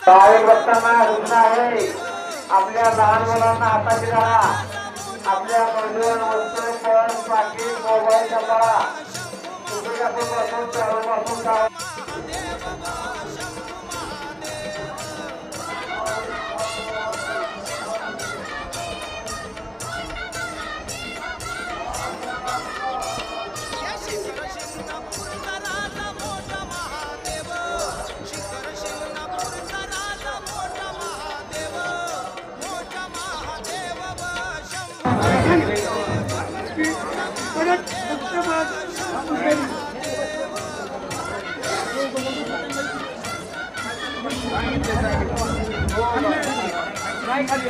बाहेर बसताना सूचना आहे आपल्या लहान मुलांना हाताची धरा आपल्या मौल्यवान वस्तू पर्स पाकिट मोबाईल डबा तुम्ही आपण बसून चढून बसून नाही खाली